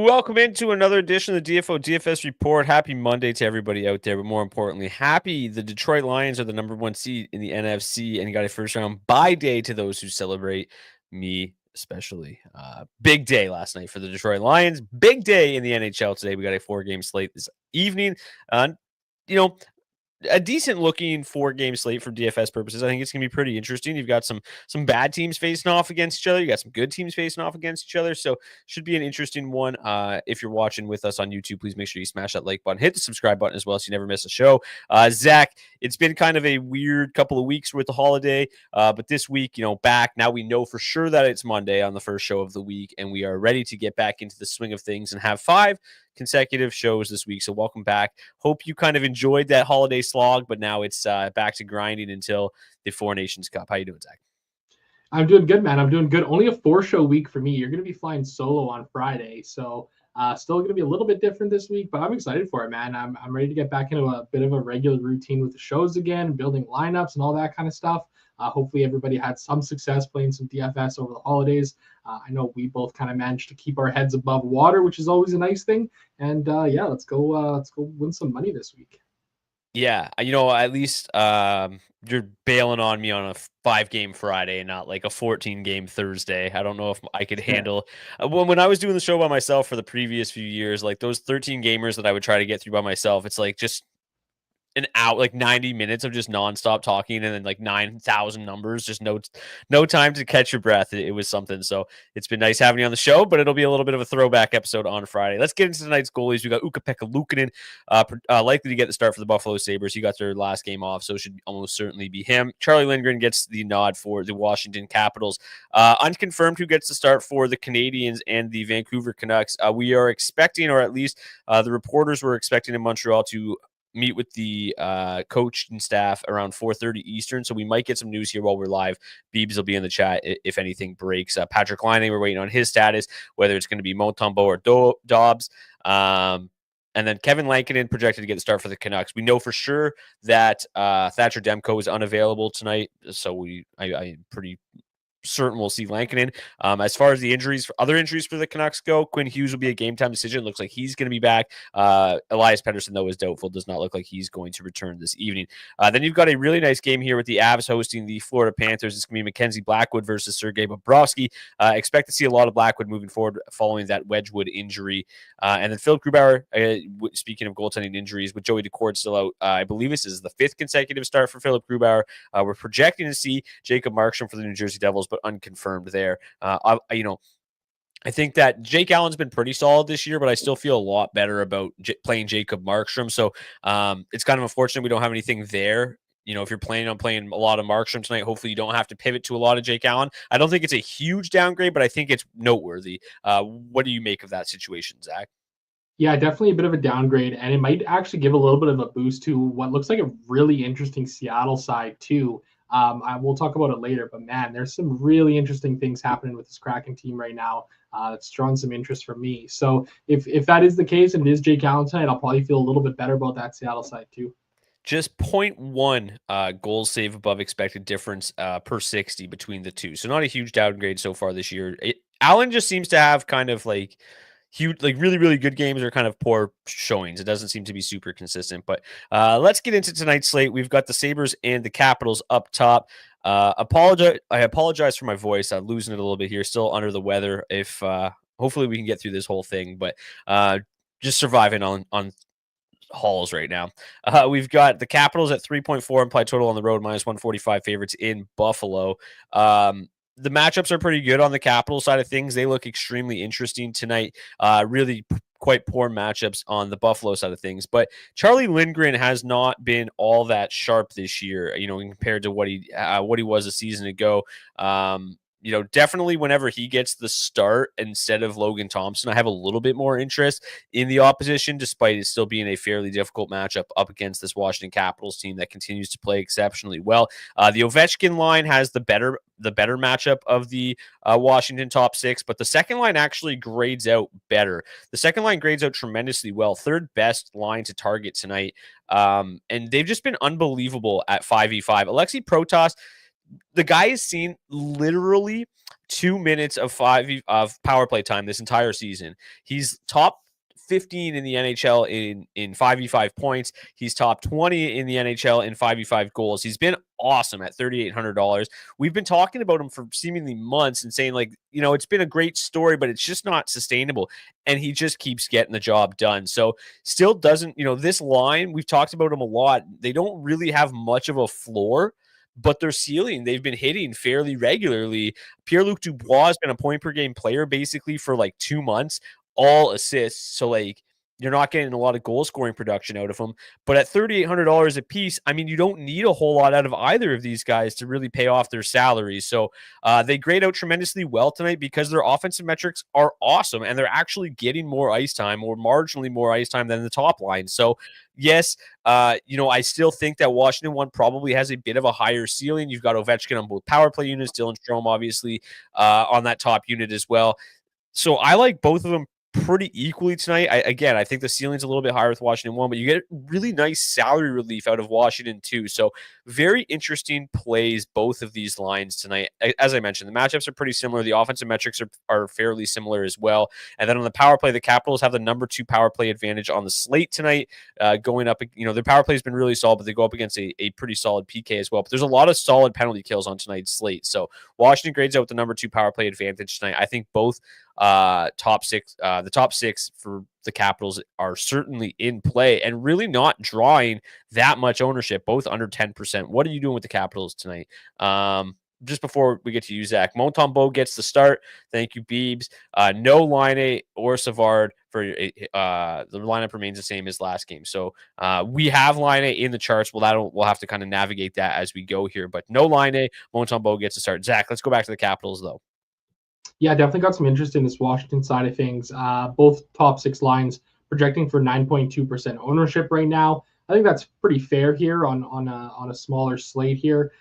Welcome into another edition of the DFS Report. Happy Monday to everybody out there, but more importantly, happy the Detroit Lions are the number one seed in the NFC and got a first round bye day to those who celebrate, me especially. Big day last night for the Detroit Lions. Big day in the NHL today. We got a 4-game slate this evening. You know, a decent looking 4-game slate for DFS purposes. I think it's going to be pretty interesting. You've got some bad teams facing off against each other. You got some good teams facing off against each other. So should be an interesting one. If you're watching with us on YouTube, please make sure you smash that like button, hit the subscribe button as well, so you never miss a show. Zach, it's been kind of a weird couple of weeks with the holiday, but this week, back now, we know for sure that it's Monday on the first show of the week, and we are ready to get back into the swing of things and have 5 consecutive shows this week. So welcome back. Hope you kind of enjoyed that holiday slog, but now it's back to grinding until the Four Nations Cup. How you doing, Zach? I'm doing good, man. I'm doing good. Only a 4-show week for me. You're going to be flying solo on Friday, so still going to be a little bit different this week, but I'm excited for it, man. I'm ready to get back into a bit of a regular routine with the shows again, building lineups and all that kind of stuff. Hopefully everybody had some success playing some DFS over the holidays. I know we both kind of managed to keep our heads above water, which is always a nice thing. And let's go win some money this week. Yeah, at least you're bailing on me on a 5-game Friday and not like a 14-game Thursday. I don't know if I could handle when I was doing the show by myself for the previous few years, like those 13 gamers that I would try to get through by myself. It's like just an hour, like 90 minutes of just nonstop talking, and then like 9,000 numbers, just no time to catch your breath. It was something. So it's been nice having you on the show, but it'll be a little bit of a throwback episode on Friday. Let's get into tonight's goalies. We got Ukko-Pekka Luukkonen, likely to get the start for the Buffalo Sabres. He got their last game off, so it should almost certainly be him. Charlie Lindgren gets the nod for the Washington Capitals. Unconfirmed who gets the start for the Canadiens and the Vancouver Canucks. We are expecting, or at least the reporters were expecting in Montreal to meet with the coach and staff around 4:30 Eastern, so we might get some news here while we're live. Beebs will be in the chat if anything breaks. Patrick Laine, we're waiting on his status, whether it's going to be Montembeault or Dobbs. And then Kevin Lankinen projected to get the start for the Canucks. We know for sure that Thatcher Demko is unavailable tonight, so I'm pretty certain we'll see Lankinen. As far as the other injuries for the Canucks go, Quinn Hughes will be a game time decision. It looks like he's going to be back. Elias Pettersson, though, is doubtful. Does not look like he's going to return this evening. Then you've got a really nice game here with the Avs hosting the Florida Panthers. It's going to be Mackenzie Blackwood versus Sergei Bobrovsky. Expect to see a lot of Blackwood moving forward following that Wedgwood injury. And then Philip Grubauer, speaking of goaltending injuries, with Joey Daccord still out, I believe this is the 5th consecutive start for Philip Grubauer. We're projecting to see Jacob Markstrom for the New Jersey Devils, but unconfirmed there. I think that Jake Allen's been pretty solid this year, but I still feel a lot better about playing Jacob Markstrom. So it's kind of unfortunate we don't have anything there. If you're planning on playing a lot of Markstrom tonight, hopefully you don't have to pivot to a lot of Jake Allen. I don't think it's a huge downgrade, but I think it's noteworthy. What do you make of that situation, Zach? Yeah, definitely a bit of a downgrade, and it might actually give a little bit of a boost to what looks like a really interesting Seattle side too. We'll talk about it later, but man, there's some really interesting things happening with this Kraken team right now. That's drawn some interest from me. So if that is the case and it is Jake Allen tonight, I'll probably feel a little bit better about that Seattle side too. Just 0.1 goals save above expected difference per 60 between the two. So not a huge downgrade so far this year. Allen just seems to have kind of like huge, like really, really good games or kind of poor showings. It doesn't seem to be super consistent, but let's get into tonight's slate. We've got the Sabres and the Capitals up top. I apologize for my voice. I'm losing it a little bit here. Still under the weather. If hopefully we can get through this whole thing, but just surviving on halls right now. We've got the Capitals at 3.4 implied total on the road, -145 favorites in Buffalo. The matchups are pretty good on the Capital side of things. They look extremely interesting tonight. Really quite poor matchups on the Buffalo side of things. But Charlie Lindgren has not been all that sharp this year, compared to what he was a season ago. Definitely whenever he gets the start instead of Logan Thompson, I have a little bit more interest in the opposition, despite it still being a fairly difficult matchup up against this Washington Capitals team that continues to play exceptionally well. The Ovechkin line has the better matchup of the Washington top 6, but the second line actually grades out better. The second line grades out tremendously well. Third best line to target tonight. And they've just been unbelievable at 5v5. Alexei Protas, the guy is seen literally 2 minutes of power play time this entire season. He's top 15 in the NHL in 5v5 points. He's top 20 in the NHL in 5v5 goals. He's been awesome at $3,800. We've been talking about him for seemingly months and saying, like, it's been a great story, but it's just not sustainable. And he just keeps getting the job done. So still doesn't, this line, we've talked about him a lot. They don't really have much of a floor, but their ceiling, they've been hitting fairly regularly. Pierre-Luc Dubois has been a point per game player basically for like 2 months, all assists. So like you're not getting a lot of goal scoring production out of them. But at $3,800 a piece, I mean, you don't need a whole lot out of either of these guys to really pay off their salaries. So they grade out tremendously well tonight because their offensive metrics are awesome and they're actually getting more ice time or marginally more ice time than the top line. So yes, I still think that Washington one probably has a bit of a higher ceiling. You've got Ovechkin on both power play units, Dylan Strome obviously on that top unit as well. So I like both of them pretty equally tonight. I think the ceiling's a little bit higher with Washington 1, but you get really nice salary relief out of Washington 2. So very interesting plays, both of these lines tonight. As I mentioned, the matchups are pretty similar. The offensive metrics are fairly similar as well. And then on the power play, the Capitals have the number 2 power play advantage on the slate tonight, going up. Their power play has been really solid, but they go up against a pretty solid PK as well. But there's a lot of solid penalty kills on tonight's slate. So Washington grades out with the number 2 power play advantage tonight. I think both the top 6 for the Capitals are certainly in play and really not drawing that much ownership, both under 10%. What are you doing with the Capitals tonight? Just before we get to you, Zach, Montembeault gets the start. Thank you, Beebs. No Laine or Savard for the lineup remains the same as last game. So we have Laine in the charts. We'll have to kind of navigate that as we go here. But no Laine, Montembeault gets the start. Zach, let's go back to the Capitals though. Yeah, definitely got some interest in this Washington side of things. Both top 6 lines projecting for 9.2% ownership right now. I think that's pretty fair here on a smaller slate here.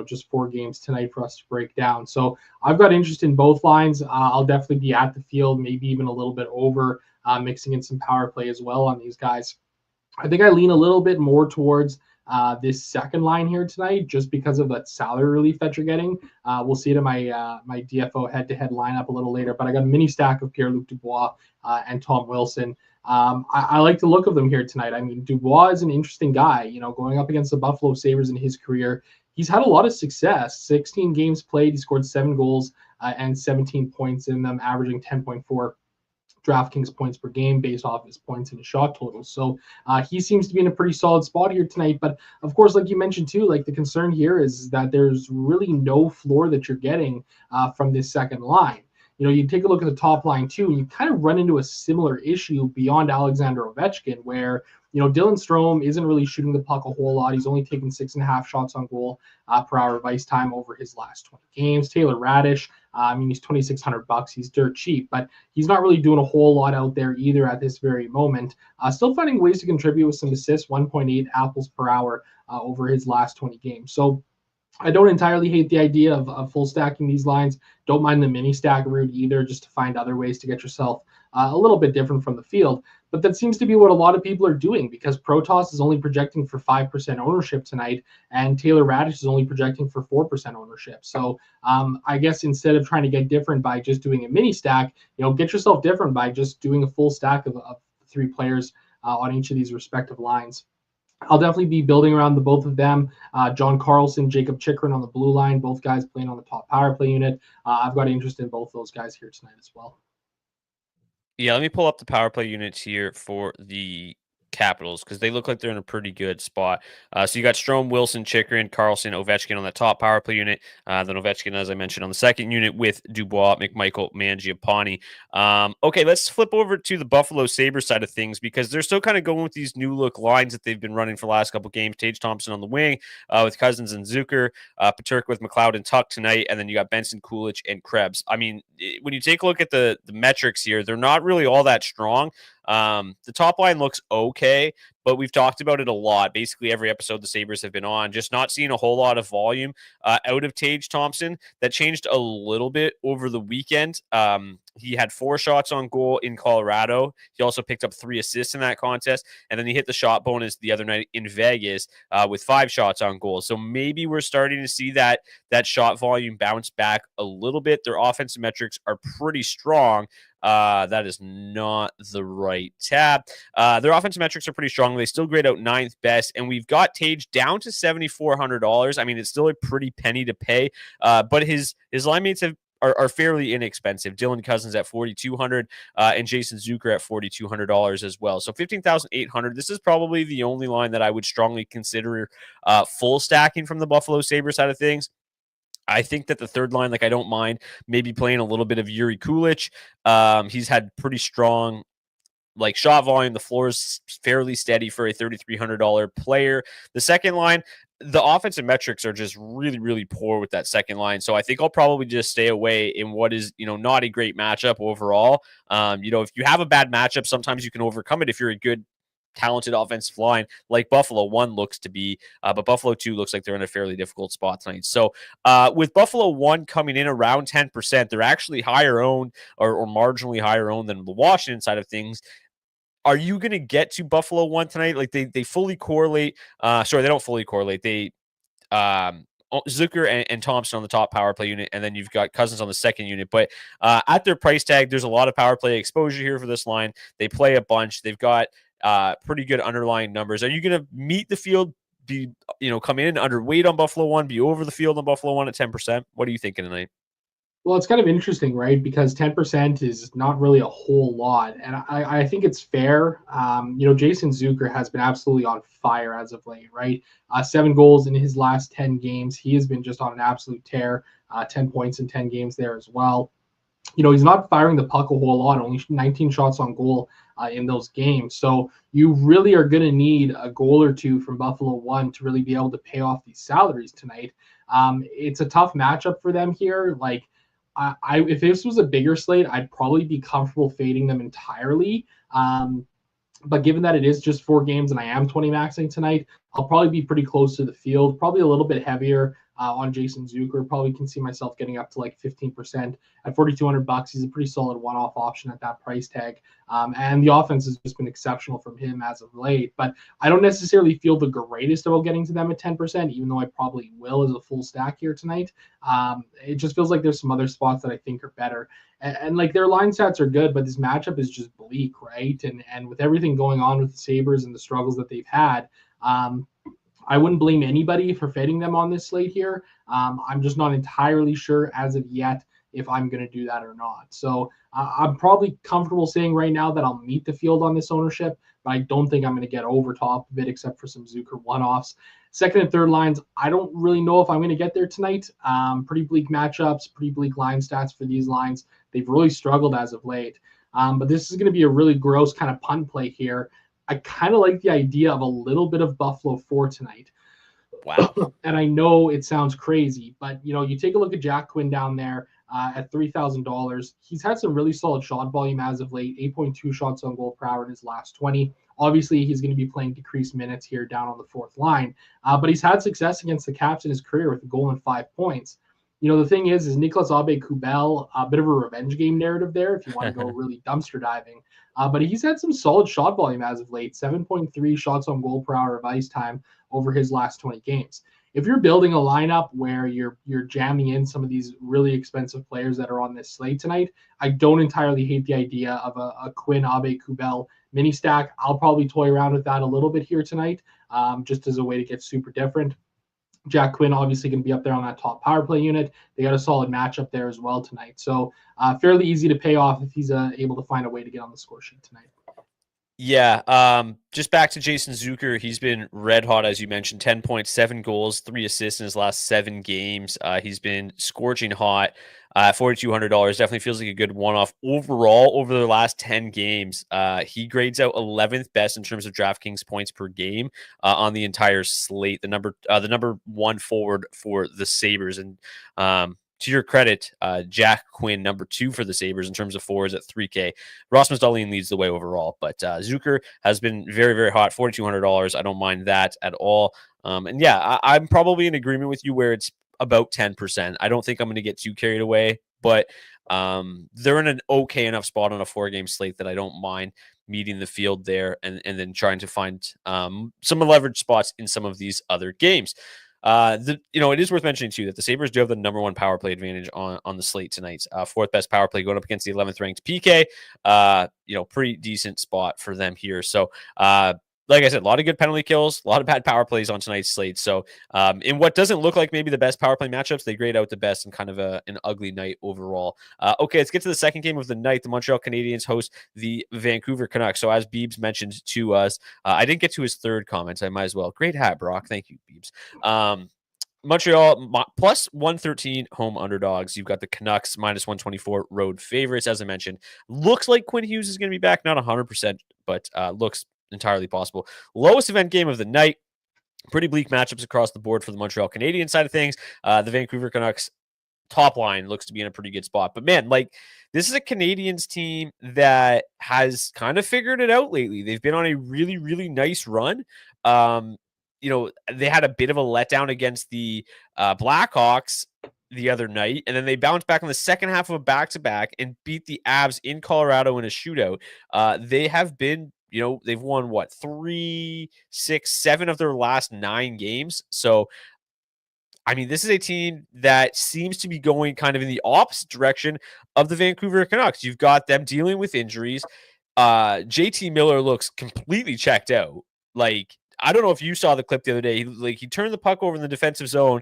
Just 4 games tonight for us to break down. So I've got interest in both lines. I'll definitely be at the field, maybe even a little bit over, mixing in some power play as well on these guys. I think I lean a little bit more towards this second line here tonight, just because of that salary relief that you're getting. We'll see it in my my DFO head-to-head lineup a little later, but I got a mini stack of Pierre-Luc Dubois and Tom Wilson. I like the look of them here tonight. I mean, Dubois is an interesting guy. Going up against the Buffalo Sabres in his career, he's had a lot of success. 16 games played, he scored 7 goals and 17 points in them, averaging 10.4 DraftKings points per game based off his points and his shot totals. So he seems to be in a pretty solid spot here tonight. But of course, like you mentioned too, like the concern here is that there's really no floor that you're getting from this second line. You take a look at the top line too, and you kind of run into a similar issue beyond Alexander Ovechkin, where Dylan Strome isn't really shooting the puck a whole lot. He's only taken 6.5 shots on goal per hour of ice time over his last 20 games. Taylor Radish, he's $2,600. He's dirt cheap, but he's not really doing a whole lot out there either at this very moment. Still finding ways to contribute with some assists, 1.8 apples per hour over his last 20 games. So I don't entirely hate the idea of full stacking these lines. Don't mind the mini stack route either, just to find other ways to get yourself a little bit different from the field. But that seems to be what a lot of people are doing, because Protoss is only projecting for 5% ownership tonight, and Taylor Radish is only projecting for 4% ownership. So I guess instead of trying to get different by just doing a mini stack, get yourself different by just doing a full stack of 3 players on each of these respective lines. I'll definitely be building around the both of them. John Carlson, Jacob Chikrin on the blue line, both guys playing on the top power play unit. I've got interest in both those guys here tonight as well. Yeah, let me pull up the power play units here for the Capitals, because they look like they're in a pretty good spot. So you got Strome, Wilson, Chikrin, Carlson, Ovechkin on the top power play unit. Then Ovechkin, as I mentioned, on the second unit with Dubois, McMichael, Mangiapane. Okay, let's flip over to the Buffalo Sabres side of things, because they're still kind of going with these new look lines that they've been running for the last couple games. Tage Thompson on the wing with Cousins and Zucker, Paterka with McLeod and Tuck tonight, and then you got Benson, Coolidge, and Krebs. I mean, when you take a look at the metrics here, they're not really all that strong. The top line looks okay, but we've talked about it a lot. Basically, every episode the Sabres have been on, just not seeing a whole lot of volume out of Tage Thompson. That changed a little bit over the weekend. He had 4 shots on goal in Colorado. He also picked up 3 assists in that contest, and then he hit the shot bonus the other night in Vegas with 5 shots on goal. So maybe we're starting to see that shot volume bounce back a little bit. Their offensive metrics are pretty strong. That is not the right tab. Their offensive metrics are pretty strong. They still grade out 9th best, and we've got Tage down to $7,400. I mean, it's still a pretty penny to pay, but his line mates are fairly inexpensive. Dylan Cousins at $4,200 and Jason Zucker at $4,200 as well. So $15,800. This is probably the only line that I would strongly consider full stacking from the Buffalo Sabres side of things. I think that the third line, like, I don't mind maybe playing a little bit of Yuri Kulich. He's had pretty strong like shot volume. The floor is fairly steady for a $3,300 player. The second line, the offensive metrics are just really, really poor with that second line. So I think I'll probably just stay away in what is, not a great matchup overall. If you have a bad matchup, sometimes you can overcome it if you're a good, talented offensive line like Buffalo 1 looks to be, but Buffalo 2 looks like they're in a fairly difficult spot tonight. So with Buffalo 1 coming in around 10%, they're actually higher owned or marginally higher owned than the Washington side of things. Are you going to get to Buffalo 1 tonight? Like they fully correlate. Sorry, they don't fully correlate. They Zucker and Thompson on the top power play unit, and then you've got Cousins on the second unit. But at their price tag, there's a lot of power play exposure here for this line. They play a bunch. They've got pretty good underlying numbers. Are you going to meet the field? Be come in underweight on Buffalo 1? Be over the field on Buffalo 1 at 10%? What are you thinking tonight? Well, it's kind of interesting, right? Because 10% is not really a whole lot. And I think it's fair. Jason Zucker has been absolutely on fire as of late, right? 7 goals in his last 10 games. He has been just on an absolute tear. 10 points in 10 games there as well. He's not firing the puck a whole lot, only 19 shots on goal in those games. So you really are going to need a goal or two from Buffalo 1 to really be able to pay off these salaries tonight. It's a tough matchup for them here. Like, if this was a bigger slate, I'd probably be comfortable fading them entirely. But given that it is just 4 games and I am 20 maxing tonight, I'll probably be pretty close to the field, probably a little bit heavier on Jason Zucker. Probably can see myself getting up to like 15% at $4,200. He's a pretty solid one-off option at that price tag. And the offense has just been exceptional from him as of late. But I don't necessarily feel the greatest about getting to them at 10%, even though I probably will as a full stack here tonight. It just feels like there's some other spots that I think are better. And like their line stats are good, but this matchup is just bleak, right? And with everything going on with the Sabres and the struggles that they've had, I wouldn't blame anybody for fading them on this slate here. I'm just not entirely sure as of yet if I'm going to do that or not. So I'm probably comfortable saying right now that I'll meet the field on this ownership, but I don't think I'm going to get over top of it except for some Zucker one-offs. Second and third lines, I don't really know if I'm going to get there tonight. Pretty bleak matchups, pretty bleak line stats for these lines. They've really struggled as of late. But this is going to be a really gross kind of punt play here. I kind of like the idea of a little bit of Buffalo 4 tonight. Wow. And I know it sounds crazy, but you take a look at Jack Quinn down there at $3,000. He's had some really solid shot volume as of late, 8.2 shots on goal per hour in his last 20. Obviously, he's going to be playing decreased minutes here down on the 4th line, but he's had success against the Caps in his career with a goal and 5 points. The thing is Nicolas Aube-Kubel, a bit of a revenge game narrative there if you want to go really dumpster diving. But he's had some solid shot volume as of late, 7.3 shots on goal per hour of ice time over his last 20 games. If you're building a lineup where you're jamming in some of these really expensive players that are on this slate tonight, I don't entirely hate the idea of a Quinn Aube-Kubel mini stack. I'll probably toy around with that a little bit here tonight, just as a way to get super different. Jack Quinn obviously going to be up there on that top power play unit. They got a solid matchup there as well tonight. So fairly easy to pay off if he's able to find a way to get on the score sheet tonight. Yeah, just back to Jason Zucker. He's been red hot, as you mentioned, 10.7 goals, 3 assists in his last 7 games. He's been scorching hot. $4,200 definitely feels like a good one-off. Overall, over the last 10 games, he grades out 11th best in terms of DraftKings points per game on the entire slate. The number 1 forward for the Sabres, and to your credit, Jack Quinn, number 2 for the Sabres in terms of forwards at 3K. Rasmus Dahlin leads the way overall, but Zucker has been very, very hot, $4,200. I don't mind that at all. And yeah, I'm probably in agreement with you where it's about 10%. I don't think I'm going to get too carried away, but they're in an okay enough spot on a 4-game slate that I don't mind meeting the field there and then trying to find some leverage spots in some of these other games. It is worth mentioning too that the Sabres do have the number 1 power play advantage on the slate tonight. 4th best power play going up against the 11th ranked PK. Pretty decent spot for them here. So, like I said, a lot of good penalty kills, a lot of bad power plays on tonight's slate. So, in what doesn't look like maybe the best power play matchups, they grade out the best in kind of an ugly night overall. Okay, let's get to the second game of the night. The Montreal Canadiens host the Vancouver Canucks. So, as Beebs mentioned to us, I didn't get to his third comment. So I might as well. Great hat, Brock. Thank you, Beebs. Montreal plus 113 home underdogs. You've got the Canucks minus 124 road favorites. As I mentioned, looks like Quinn Hughes is going to be back. Not 100%, but looks entirely possible. Lowest event game of the night. Pretty bleak matchups across the board for the Montreal Canadiens side of things. The Vancouver Canucks top line looks to be in a pretty good spot. But man, this is a Canadiens team that has kind of figured it out lately. They've been on a really, really nice run. They had a bit of a letdown against the Blackhawks the other night, and then they bounced back in the second half of a back-to-back and beat the Avs in Colorado in a shootout. They have been, they've won 3, 6, 7 of their last 9 games. So, I mean, this is a team that seems to be going kind of in the opposite direction of the Vancouver Canucks. You've got them dealing with injuries. JT Miller looks completely checked out. I don't know if you saw the clip the other day. He turned the puck over in the defensive zone,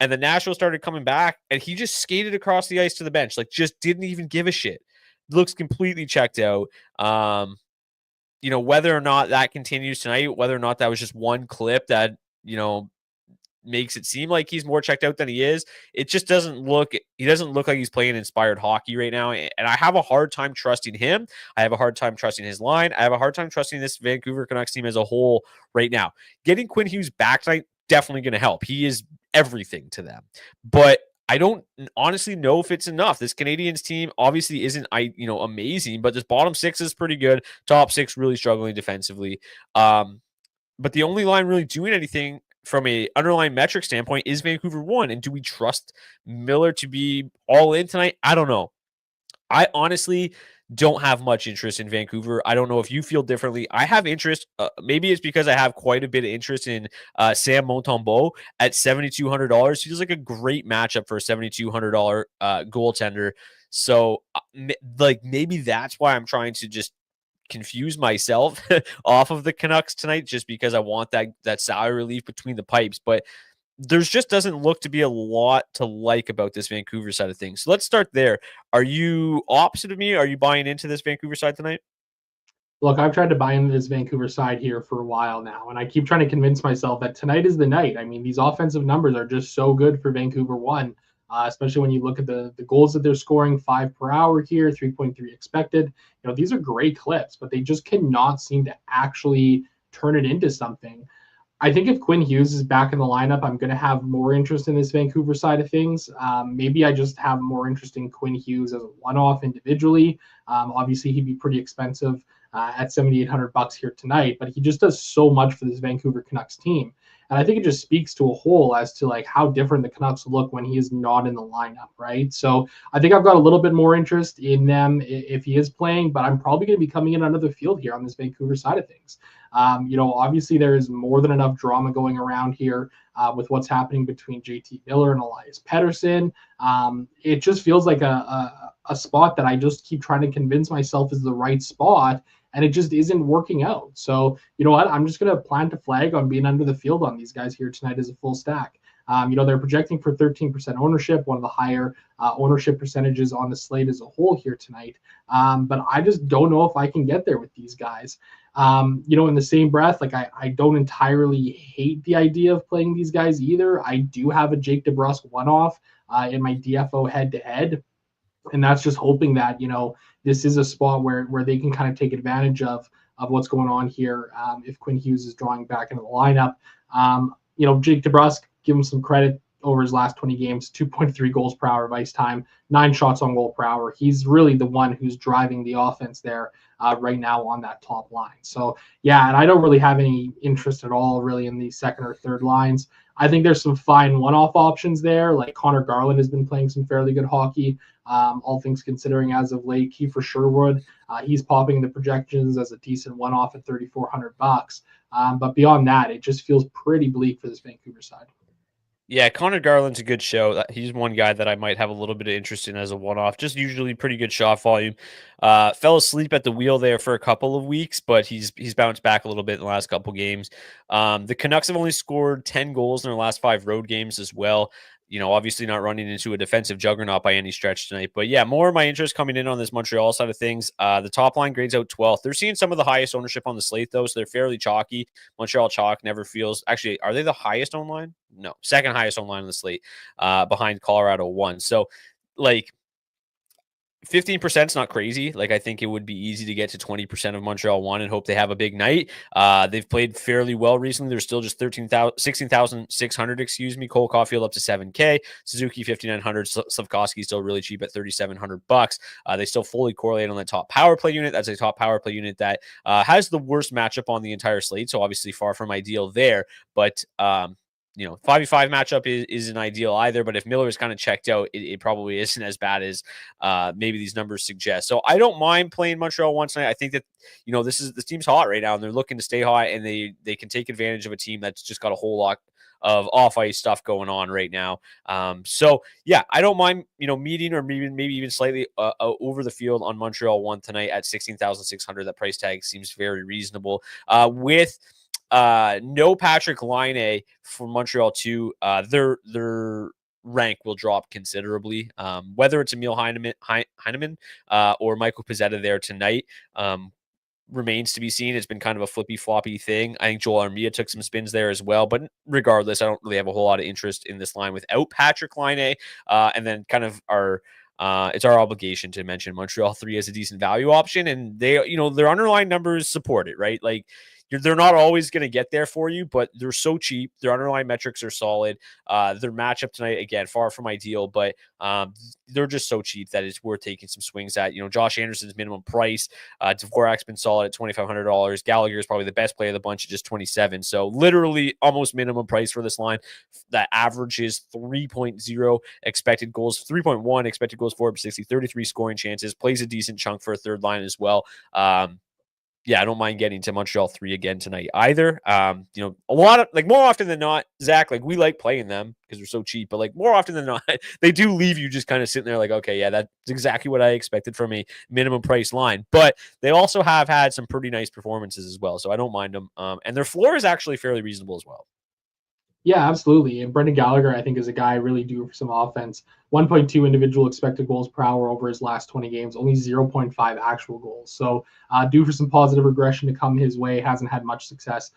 and the Nationals started coming back, and he just skated across the ice to the bench. Just didn't even give a shit. Looks completely checked out. Whether or not that continues tonight, whether or not that was just one clip that, makes it seem like he's more checked out than he is. It just doesn't look like he's playing inspired hockey right now. And I have a hard time trusting him. I have a hard time trusting his line. I have a hard time trusting this Vancouver Canucks team as a whole right now. Getting Quinn Hughes back tonight, definitely going to help. He is everything to them, but I don't honestly know if it's enough. This Canadiens team obviously isn't, amazing, but this bottom 6 is pretty good. Top 6 really struggling defensively. But the only line really doing anything from a underlying metric standpoint is Vancouver 1. And do we trust Miller to be all in tonight? I don't know. I honestly don't have much interest in Vancouver. I don't know if you feel differently. I have interest. Maybe it's because I have quite a bit of interest in Sam Montembeault at $7,200. He feels like a great matchup for a $7,200 goaltender. So maybe that's why I'm trying to just confuse myself off of the Canucks tonight, just because I want that salary relief between the pipes. But there's just doesn't look to be a lot to like about this Vancouver side of things. So let's start there. Are you opposite of me? Are you buying into this Vancouver side tonight? Look, I've tried to buy into this Vancouver side here for a while now, and I keep trying to convince myself that tonight is the night. I mean, these offensive numbers are just so good for Vancouver 1. Especially when you look at the goals that they're scoring, 5 per hour here, 3.3 expected. These are great clips, but they just cannot seem to actually turn it into something. I think if Quinn Hughes is back in the lineup, I'm going to have more interest in this Vancouver side of things. Maybe I just have more interest in Quinn Hughes as a one-off individually. Obviously, he'd be pretty expensive at $7,800 here tonight, but he just does so much for this Vancouver Canucks team. And I think it just speaks to a whole as to how different the Canucks look when he is not in the lineup, right? So I think I've got a little bit more interest in them if he is playing, but I'm probably going to be coming in under the field here on this Vancouver side of things. Obviously there is more than enough drama going around here with what's happening between JT Miller and Elias Pettersson. It just feels like a spot that I just keep trying to convince myself is the right spot, and it just isn't working out. So, you know what? I'm just going to plant a flag on being under the field on these guys here tonight as a full stack. They're projecting for 13% ownership, one of the higher ownership percentages on the slate as a whole here tonight. But I just don't know if I can get there with these guys. In the same breath, I don't entirely hate the idea of playing these guys either. I do have a Jake DeBrusk one-off in my DFO head-to-head. And that's just hoping that, this is a spot where they can kind of take advantage of what's going on here if Quinn Hughes is drawing back into the lineup. Jake DeBrusk, give him some credit. over his last 20 games, 2.3 goals per hour of ice time, 9 shots on goal per hour. He's really the one who's driving the offense there right now on that top line. So, yeah, and I don't really have any interest at all really in the second or third lines. I think there's some fine one-off options there. Like Connor Garland has been playing some fairly good hockey, all things considering as of late. Kiefer Sherwood, he's popping the projections as a decent one-off at $3,400. But beyond that, it just feels pretty bleak for this Vancouver side. Yeah, Connor Garland's a good show. He's one guy that I might have a little bit of interest in as a one-off. Just usually pretty good shot volume. Fell asleep at the wheel there for a couple of weeks, but he's bounced back a little bit in the last couple games. The Canucks have only scored 10 goals in their last 5 road games as well. Obviously not running into a defensive juggernaut by any stretch tonight. But yeah, more of my interest coming in on this Montreal side of things. The top line grades out 12th. They're seeing some of the highest ownership on the slate, though, so they're fairly chalky. Montreal chalk never feels... Actually, are they the highest owned line? No, second highest owned line on the slate, behind Colorado 1. So, 15% is not crazy. I think it would be easy to get to 20% of Montreal 1 and hope they have a big night. They've played fairly well recently. They're still just 16,600, Cole Caulfield up to 7K. Suzuki 5,900. Slavkovsky still really cheap at $3,700. They still fully correlate on the top power play unit. That's a top power play unit that has the worst matchup on the entire slate. So obviously far from ideal there. But 5v5 matchup isn't ideal either, but if Miller is kind of checked out, it probably isn't as bad as maybe these numbers suggest. So I don't mind playing Montreal once tonight. I think that, this team's hot right now, and they're looking to stay hot, and they can take advantage of a team that's just got a whole lot of off-ice stuff going on right now. So yeah, I don't mind, meeting or maybe even slightly over the field on Montreal 1 tonight at 16,600. That price tag seems very reasonable. With no Patrick Laine for Montreal 2. Their rank will drop considerably. Whether it's Emil Heineman or Michael Pezzetta there tonight remains to be seen. It's been kind of a flippy-floppy thing. I think Joel Armia took some spins there as well, but regardless, I don't really have a whole lot of interest in this line without Patrick Laine. And then kind of it's our obligation to mention Montreal 3 as a decent value option, and they, their underlying numbers support it, right? They're not always going to get there for you, but they're so cheap. Their underlying metrics are solid. Their matchup tonight, again, far from ideal, but they're just so cheap that it's worth taking some swings at. Josh Anderson's minimum price. Dvorak's been solid at $2,500. Gallagher is probably the best player of the bunch at just 27. So literally almost minimum price for this line. That averages 3.0 expected goals, 3.1 expected goals for 60, 33 scoring chances. Plays a decent chunk for a third line as well. Yeah, I don't mind getting to Montreal 3 again tonight either. A lot of more often than not, Zach, we like playing them because they're so cheap, but more often than not, they do leave you just kind of sitting there okay, yeah, that's exactly what I expected from a minimum price line. But they also have had some pretty nice performances as well, so I don't mind them. And their floor is actually fairly reasonable as well. Yeah, absolutely. And Brendan Gallagher, I think, is a guy really due for some offense. 1.2 individual expected goals per hour over his last 20 games, only 0.5 actual goals. So due for some positive regression to come his way. Hasn't had much success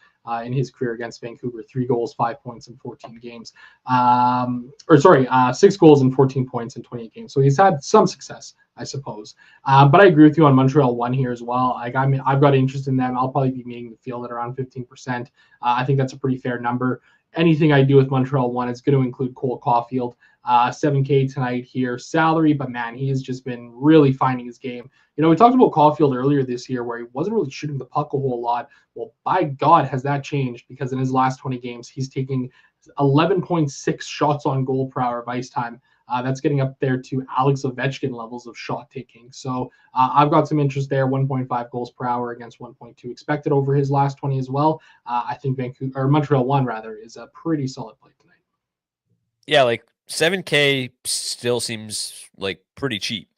in his career against Vancouver. 3 goals, 5 points in 14 games. 6 goals and 14 points in 28 games. So he's had some success, I suppose. But I agree with you on Montreal 1 here as well. I've got interest in them. I'll probably be meeting the field at around 15%. I think that's a pretty fair number. Anything I do with Montreal 1 is going to include Cole Caulfield. 7K tonight here, salary, but man, he has just been really finding his game. We talked about Caulfield earlier this year where he wasn't really shooting the puck a whole lot. Well, by God, has that changed, because in his last 20 games, he's taking 11.6 shots on goal per hour of ice time. That's getting up there to Alex Ovechkin levels of shot taking. So I've got some interest there. 1.5 goals per hour against 1.2 expected over his last 20 as well. I think Montreal 1 rather is a pretty solid play tonight. Yeah, 7K still seems pretty cheap.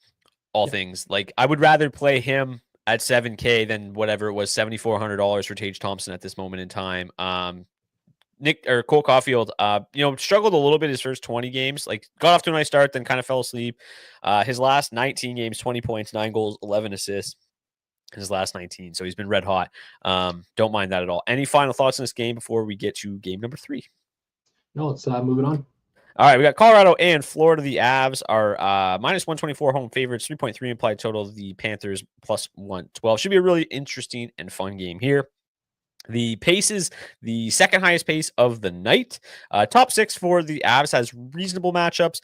All things I would rather play him at 7K than whatever it was $7,400 for Tage Thompson at this moment in time. Cole Caulfield, struggled a little bit his first 20 games. Got off to a nice start, then kind of fell asleep. His last 19 games, 20 points, 9 goals, 11 assists. His last 19, so he's been red hot. Don't mind that at all. Any final thoughts on this game before we get to game number 3? No, let's move it on. All right, we got Colorado and Florida. The Avs are minus 124 home favorites, 3.3 implied total. The Panthers plus 112. Should be a really interesting and fun game here. The pace is the second highest pace of the night. Top 6 for the Avs has reasonable matchups.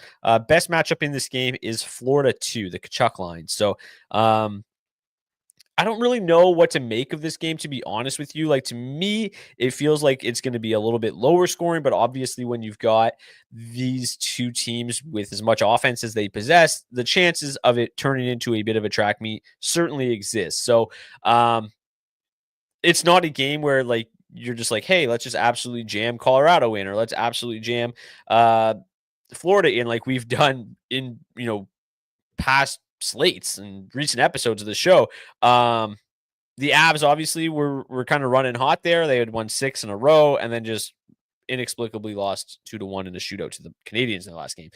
Best matchup in this game is Florida 2, the Kachuk line. So I don't really know what to make of this game, to be honest with you. Like, to me, it feels like it's going to be a little bit lower scoring, but obviously when you've got these two teams with as much offense as they possess, the chances of it turning into a bit of a track meet certainly exist. So it's not a game where like you're just like, hey, let's just absolutely jam Colorado in, or let's absolutely jam Florida in, like we've done in past slates and recent episodes of the show. The Avs obviously were kind of running hot there. They had won 6 in a row and then just inexplicably lost 2-1 in a shootout to the Canadians in the last game.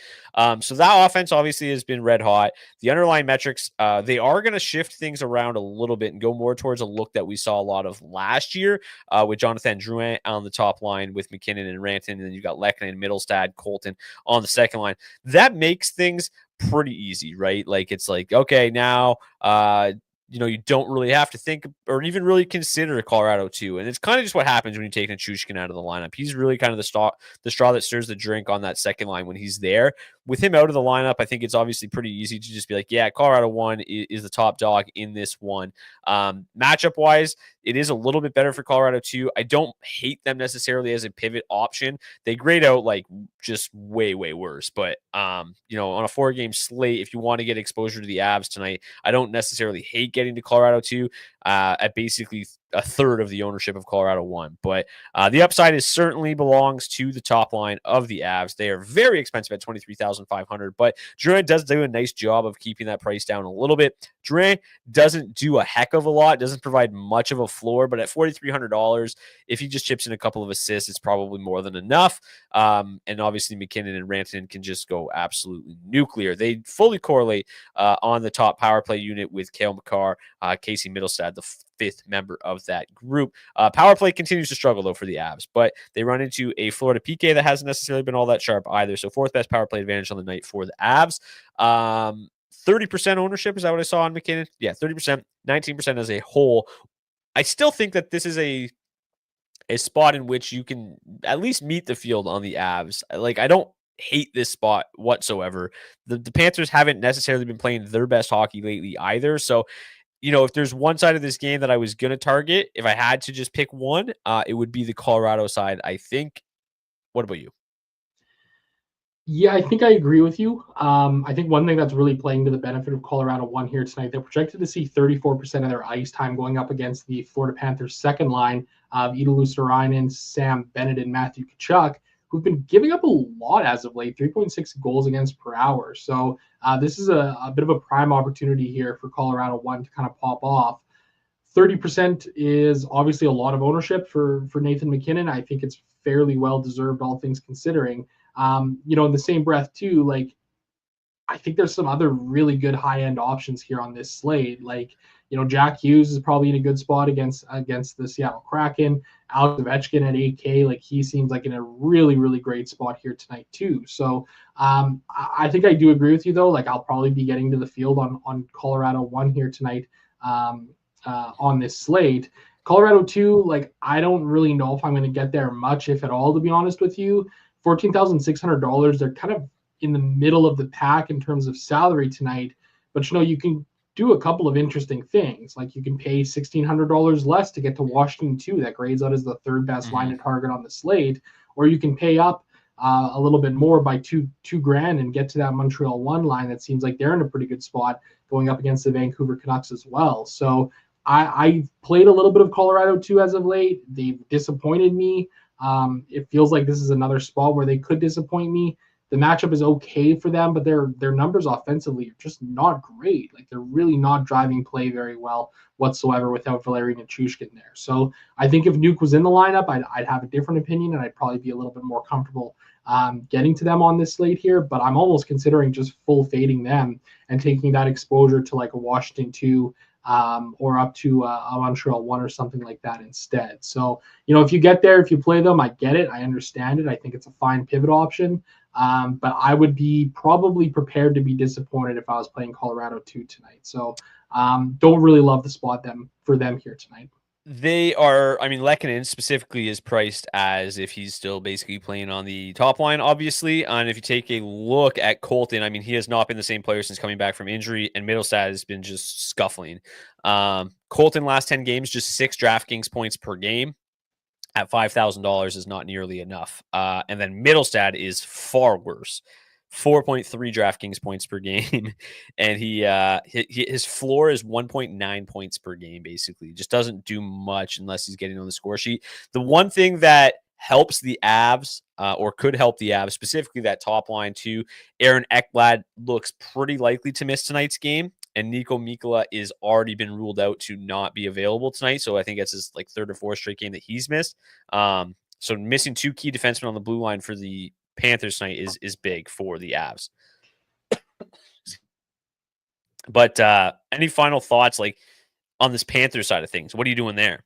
So that offense obviously has been red hot. The underlying metrics, they are going to shift things around a little bit and go more towards a look that we saw a lot of last year with Jonathan Drouin on the top line with McKinnon and Ranton. And then you've got Lehkonen, Middlestad, Colton on the second line. That makes things pretty easy, right? Like, it's like, okay, now, you don't really have to think or even really consider Colorado 2. And it's kind of just what happens when you take Nichushkin out of the lineup. He's really kind of the straw that stirs the drink on that second line when he's there. With him out of the lineup, I think it's obviously pretty easy to just be like, yeah, Colorado 1 is the top dog in this one. Matchup-wise, it is a little bit better for Colorado 2. I don't hate them necessarily as a pivot option. They grade out like just way, way worse. But, on a 4-game slate, if you want to get exposure to the Avs tonight, I don't necessarily hate getting to Colorado 2 at basically a third of the ownership of Colorado 1. But the upside is certainly belongs to the top line of the Avs. They are very expensive at $23,500, but Drouin does do a nice job of keeping that price down a little bit. Drouin doesn't do a heck of a lot, doesn't provide much of a floor, but at $4,300, if he just chips in a couple of assists, it's probably more than enough. And obviously McKinnon and Rantanen can just go absolutely nuclear. They fully correlate on the top power play unit with Cale Makar, Casey Middlestad, the 5th member of that group. Power play continues to struggle, though, for the Avs, but they run into a Florida PK that hasn't necessarily been all that sharp either. So 4th best power play advantage on the night for the Avs. 30% ownership, is that what I saw on McKinnon? Yeah, 30%, 19% as a whole. I still think that this is a spot in which you can at least meet the field on the Avs. Like, I don't hate this spot whatsoever. The Panthers haven't necessarily been playing their best hockey lately either. So, if there's one side of this game that I was going to target, if I had to just pick one, it would be the Colorado side, I think. What about you? Yeah, I think I agree with you. I think one thing that's really playing to the benefit of Colorado 1 here tonight, they're projected to see 34% of their ice time going up against the Florida Panthers second line of Ida Luostarinen, Sam Bennett, and Matthew Tkachuk, who've been giving up a lot as of late, 3.6 goals against per hour. So this is a bit of a prime opportunity here for Colorado 1 to kind of pop off. 30% is obviously a lot of ownership for Nathan McKinnon. I think it's fairly well deserved, all things considering. In the same breath too, like, I think there's some other really good high-end options here on this slate. Like, Jack Hughes is probably in a good spot against the Seattle Kraken. Alex Ovechkin at 8K, like, he seems like in a really, really great spot here tonight too. So I think I do agree with you though. Like, I'll probably be getting to the field on Colorado 1 here tonight on this slate. Colorado 2, like, I don't really know if I'm going to get there much, if at all, to be honest with you. $14,600. They're kind of in the middle of the pack in terms of salary tonight, but you can do a couple of interesting things. Like, you can pay $1,600 less to get to Washington 2. That grades out as the 3rd best line to target on the slate, or you can pay up a little bit more by two grand and get to that Montreal 1 line. That seems like they're in a pretty good spot going up against the Vancouver Canucks as well. So I played a little bit of Colorado 2 as of late. They've disappointed me. It feels like this is another spot where they could disappoint me. The matchup is okay for them, but their numbers offensively are just not great. Like, they're really not driving play very well whatsoever without Valeri Nichushkin there. So I think if Nuke was in the lineup, I'd have a different opinion, and I'd probably be a little bit more comfortable getting to them on this slate here. But I'm almost considering just full fading them and taking that exposure to like a Washington 2 or up to a Montreal 1 or something like that instead. So, if you get there, if you play them, I get it. I understand it. I think it's a fine pivot option. But I would be probably prepared to be disappointed if I was playing Colorado 2 tonight. So don't really love the spot for them here tonight. They are, I mean, Lehkonen specifically is priced as if he's still basically playing on the top line, obviously. And if you take a look at Colton, I mean, he has not been the same player since coming back from injury, and Middlestad has been just scuffling. Colton last 10 games, just 6 DraftKings points per game at $5,000 is not nearly enough. And then Middlestad is far worse. 4.3 DraftKings points per game, and his floor is 1.9 points per game. Basically, just doesn't do much unless he's getting on the score sheet. The one thing that helps the Avs, or could help the Avs, specifically that top line too, Aaron Ekblad looks pretty likely to miss tonight's game, and Nico Mikkola is already been ruled out to not be available tonight. So I think it's his like 3rd or 4th straight game that he's missed. So missing 2 key defensemen on the blue line for the Panthers tonight is big for the Avs. But any final thoughts like on this Panthers side of things? What are you doing there?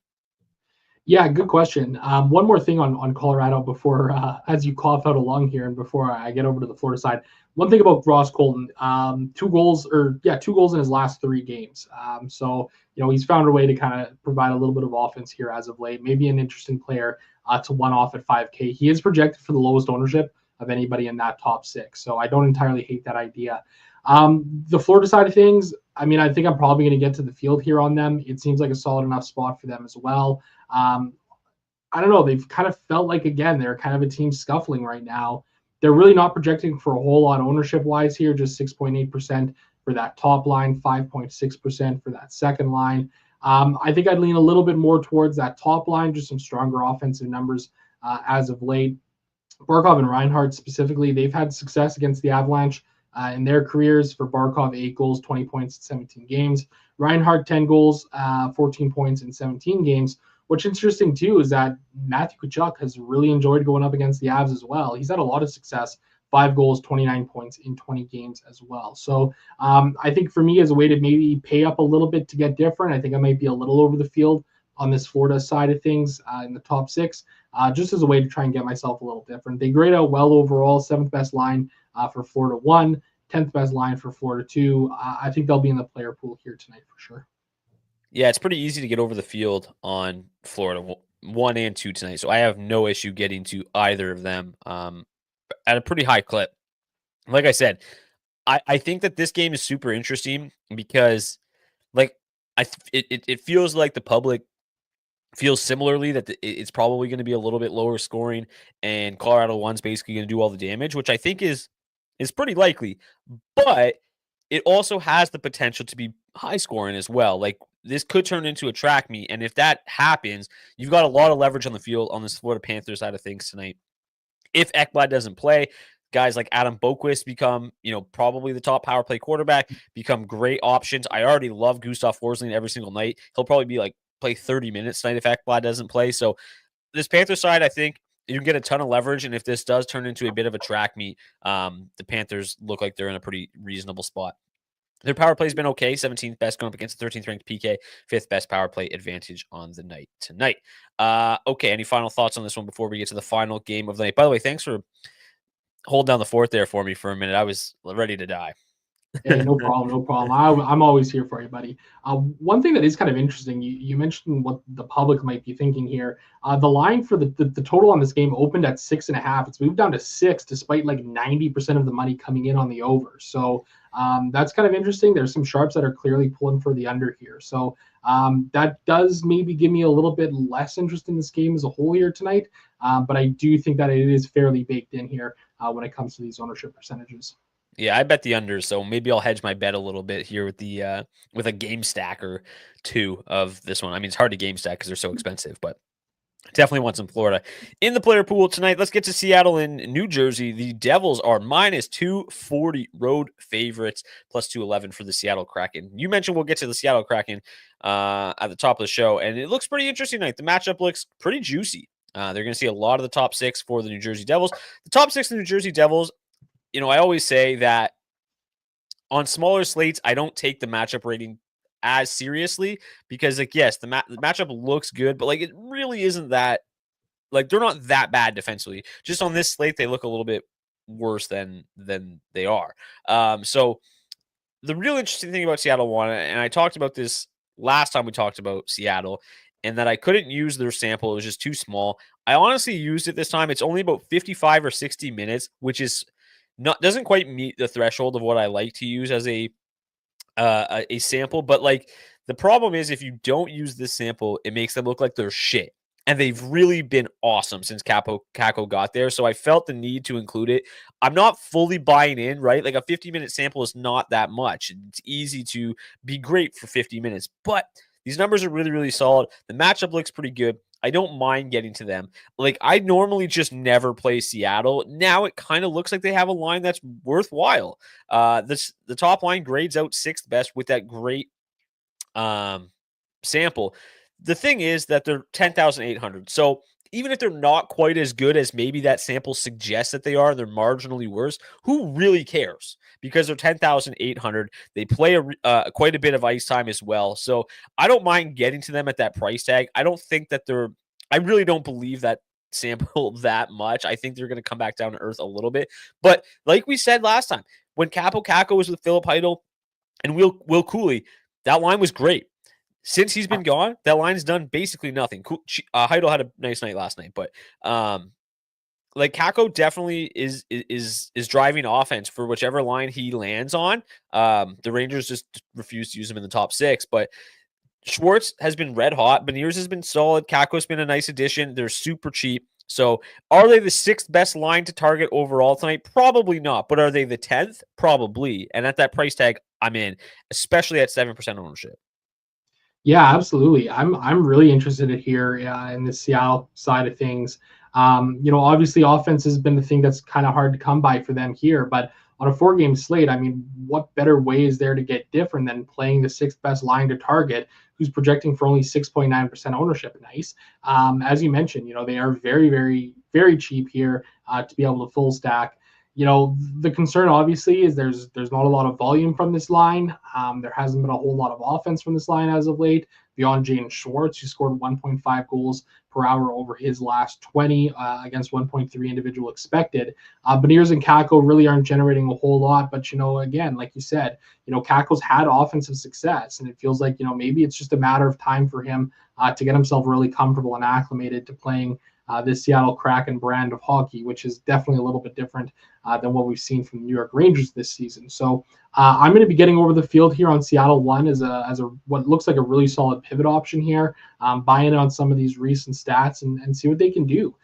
Yeah, good question. One more thing on Colorado before, as you cough out along here, and before I get over to the Florida side. One thing about Ross Colton, 2 goals in his last 3 games. So he's found a way to kind of provide a little bit of offense here as of late. Maybe an interesting player to one off at 5K. He is projected for the lowest ownership of anybody in that top 6. So I don't entirely hate that idea. The Florida side of things, I mean, I think I'm probably going to get to the field here on them. It seems like a solid enough spot for them as well. I don't know. They've kind of felt like, again, they're kind of a team scuffling right now. They're really not projecting for a whole lot ownership wise here, just 6.8% for that top line, 5.6% for that second line. I think I'd lean a little bit more towards that top line, just some stronger offensive numbers as of late. Barkov and Reinhart specifically, they've had success against the Avalanche in their careers. For Barkov, 8 goals, 20 points in 17 games. Reinhart, 10 goals, 14 points in 17 games. What's interesting, too, is that Matthew Tkachuk has really enjoyed going up against the Avs as well. He's had a lot of success, 5 goals, 29 points in 20 games as well. So I think for me, as a way to maybe pay up a little bit to get different, I think I might be a little over the field on this Florida side of things in the top 6, just as a way to try and get myself a little different. They grade out well overall, 7th best line for Florida 1, 10th best line for Florida 2. I think they'll be in the player pool here tonight for sure. Yeah, it's pretty easy to get over the field on Florida 1 and 2 tonight. So I have no issue getting to either of them at a pretty high clip. Like I said, I think that this game is super interesting because like it feels like the public feels similarly that it's probably going to be a little bit lower scoring, and Colorado 1's basically going to do all the damage, which I think is pretty likely. But it also has the potential to be high scoring as well. Like this could turn into a track meet, and if that happens, you've got a lot of leverage on the field on this Florida Panthers side of things tonight. If Ekblad doesn't play, guys like Adam Boquist become, probably the top power play quarterback, become great options. I already love Gustav Forsling every single night. He'll probably be like play 30 minutes tonight if Ekblad doesn't play. So this Panthers side, I think you can get a ton of leverage. And if this does turn into a bit of a track meet, the Panthers look like they're in a pretty reasonable spot. Their power play has been okay. 17th best going up against the 13th ranked PK. 5th best power play advantage on the night tonight. Okay, any final thoughts on this one before we get to the final game of the night? By the way, thanks for holding down the fort there for me for a minute. I was ready to die. Hey, no problem, no problem. I'm always here for you, buddy. One thing that is kind of interesting, you mentioned what the public might be thinking here. The line for the total on this game opened at 6.5. It's moved down to 6, despite like 90% of the money coming in on the over. So that's kind of interesting. There's some sharps that are clearly pulling for the under here. So that does maybe give me a little bit less interest in this game as a whole here tonight. But I do think that it is fairly baked in here when it comes to these ownership percentages. Yeah, I bet the under, so maybe I'll hedge my bet a little bit here with the with a game stack or 2 of this one. I mean, it's hard to game stack because they're so expensive, but definitely want some Florida in the player pool tonight. Let's get to Seattle and New Jersey. The Devils are minus 240 road favorites, plus 211 for the Seattle Kraken. You mentioned we'll get to the Seattle Kraken at the top of the show, and it looks pretty interesting tonight. The matchup looks pretty juicy. They're going to see a lot of the top 6 for the New Jersey Devils. The top 6 of the New Jersey Devils, I always say that on smaller slates, I don't take the matchup rating as seriously because, like, yes, the matchup looks good, but like it really isn't that. Like they're not that bad defensively. Just on this slate, they look a little bit worse than they are. So the real interesting thing about Seattle 1, and I talked about this last time we talked about Seattle, and that I couldn't use their sample. It was just too small. I honestly used it this time. It's only about 55 or 60 minutes, which is doesn't quite meet the threshold of what I like to use as a sample. But like the problem is, if you don't use this sample, it makes them look like they're shit. And they've really been awesome since Kako got there. So I felt the need to include it. I'm not fully buying in, right? Like a 50-minute sample is not that much. It's easy to be great for 50 minutes, but these numbers are really, really solid. The matchup looks pretty good. I don't mind getting to them. Like, I normally just never play Seattle. Now it kind of looks like they have a line that's worthwhile. The top line grades out sixth best with that great sample. The thing is that they're 10,800. So even if they're not quite as good as maybe that sample suggests that they are, they're marginally worse. Who really cares? Because they're 10,800. They play quite a bit of ice time as well. So I don't mind getting to them at that price tag. I don't think that I really don't believe that sample that much. I think they're going to come back down to earth a little bit. But like we said last time, when Capo Caco was with Philip Heidel and Will Cooley, that line was great. Since he's been gone, that line's done basically nothing. Heidel had a nice night last night, but like Kako definitely is driving offense for whichever line he lands on. The Rangers just refuse to use him in the top six, but Schwartz has been red hot. Beniers has been solid. Kako's been a nice addition. They're super cheap. So are they the sixth best line to target overall tonight? Probably not. But are they the 10th? Probably. And at that price tag, I'm in, especially at 7% ownership. Yeah, absolutely. I'm really interested in here in the Seattle side of things. Obviously offense has been the thing that's kind of hard to come by for them here, but on a 4-game slate, I mean, what better way is there to get different than playing the sixth best line to target, who's projecting for only 6.9% ownership? Nice. As you mentioned, they are very, very, very cheap here to be able to full stack. The concern obviously is there's not a lot of volume from this line. There hasn't been a whole lot of offense from this line as of late, beyond Jaden Schwartz, who scored 1.5 goals per hour over his last 20 against 1.3 individual expected. Beniers and Kako really aren't generating a whole lot, but again, like you said, Kako's had offensive success, and it feels like maybe it's just a matter of time for him to get himself really comfortable and acclimated to playing this Seattle Kraken brand of hockey, which is definitely a little bit different than what we've seen from the New York Rangers this season. So I'm going to be getting over the field here on Seattle 1 as a what looks like a really solid pivot option here, buying on some of these recent stats and see what they can do,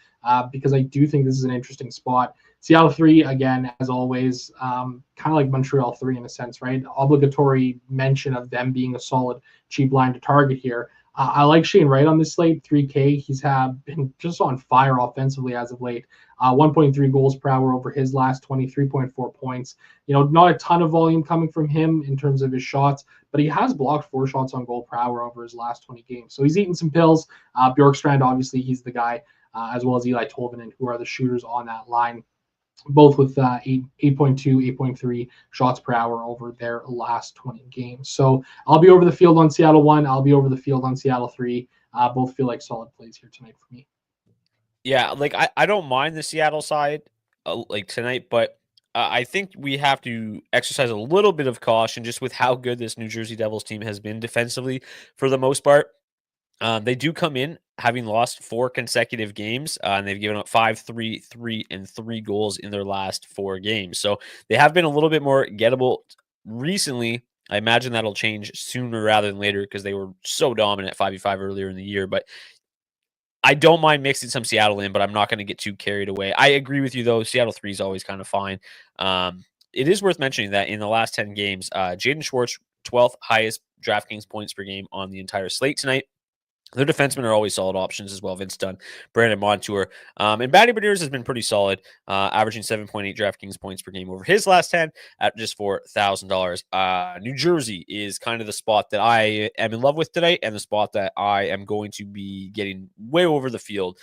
because I do think this is an interesting spot. Seattle 3, again, as always, kind of like Montreal 3 in a sense, right? Obligatory mention of them being a solid cheap line to target here. I like Shane Wright on this slate, 3K. He's been just on fire offensively as of late. 1.3 goals per hour over his last 23.4 points. Not a ton of volume coming from him in terms of his shots, but he has blocked 4 shots on goal per hour over his last 20 games. So he's eaten some pills. Bjorkstrand, obviously, he's the guy, as well as Eli Tolvanen, who are the shooters on that line, both with 8.2, 8.3 shots per hour over their last 20 games. So I'll be over the field on Seattle 1. I'll be over the field on Seattle 3. Both feel like solid plays here tonight for me. Yeah, like I don't mind the Seattle side like tonight, but I think we have to exercise a little bit of caution just with how good this New Jersey Devils team has been defensively for the most part. They do come in having lost 4 consecutive games, and they've given up 5, 3, 3, and 3 goals in their last 4 games. So they have been a little bit more gettable recently. I imagine that'll change sooner rather than later because they were so dominant at 5v5 earlier in the year. But I don't mind mixing some Seattle in, but I'm not going to get too carried away. I agree with you, though. Seattle 3 is always kind of fine. It is worth mentioning that in the last 10 games, Jaden Schwartz, 12th highest DraftKings points per game on the entire slate tonight. Their defensemen are always solid options as well. Vince Dunn, Brandon Montour. And Matty Beniers has been pretty solid, averaging 7.8 DraftKings points per game over his last 10 at just $4,000. New Jersey is kind of the spot that I am in love with today and the spot that I am going to be getting way over the field.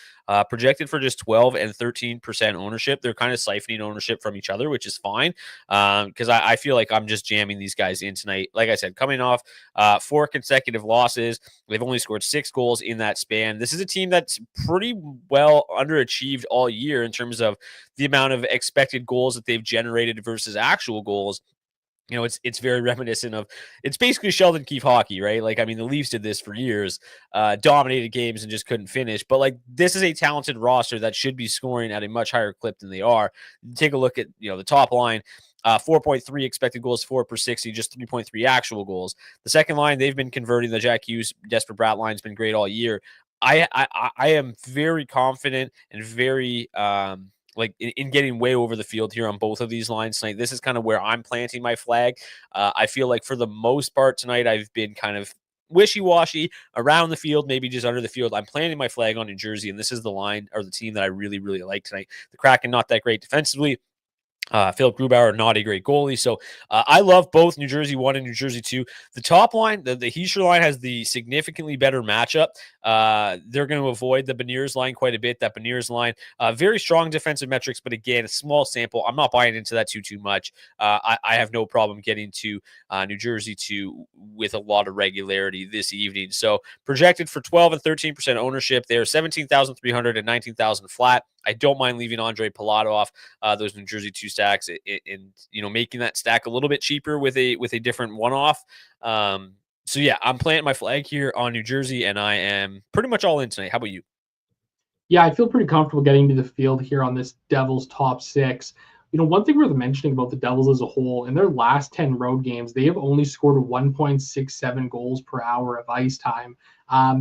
Projected for just 12 and 13% ownership. They're kind of siphoning ownership from each other, which is fine because I feel like I'm just jamming these guys in tonight. Like I said, coming off 4 consecutive losses, they've only scored 6 goals in that span. This is a team that's pretty well underachieved all year in terms of the amount of expected goals that they've generated versus actual goals. it's very reminiscent of, it's basically Sheldon Keefe hockey, right? Like, I mean, the Leafs did this for years, dominated games and just couldn't finish. But like, this is a talented roster that should be scoring at a much higher clip than they are. Take a look at, the top line. 4.3 expected goals for per 60, just 3.3 actual goals. The second line, they've been converting. The Jack Hughes, Desperate Brat line's been great all year. I am very confident and very like in getting way over the field here on both of these lines tonight. This is kind of where I'm planting my flag. I feel like for the most part tonight, I've been kind of wishy-washy around the field, maybe just under the field. I'm planting my flag on New Jersey, and this is the line or the team that I really, really like tonight. The Kraken, not that great defensively. Philip Grubauer, not a great goalie. So I love both New Jersey 1 and New Jersey 2. The top line, the Heischer line has the significantly better matchup. They're going to avoid the Beniers line quite a bit. That Beniers line, very strong defensive metrics, but again, a small sample. I'm not buying into that too much. I have no problem getting to New Jersey 2 with a lot of regularity this evening. So projected for 12 and 13% ownership. They're 17,300 and 19,000 flat. I don't mind leaving Andre Palat off those New Jersey 2 stacks and making that stack a little bit cheaper with a different one-off. So yeah, I'm planting my flag here on New Jersey, and I am pretty much all in tonight. How about you? Yeah, I feel pretty comfortable getting to the field here on this Devils top 6. One thing worth mentioning about the Devils as a whole, in their last 10 road games, they have only scored 1.67 goals per hour of ice time.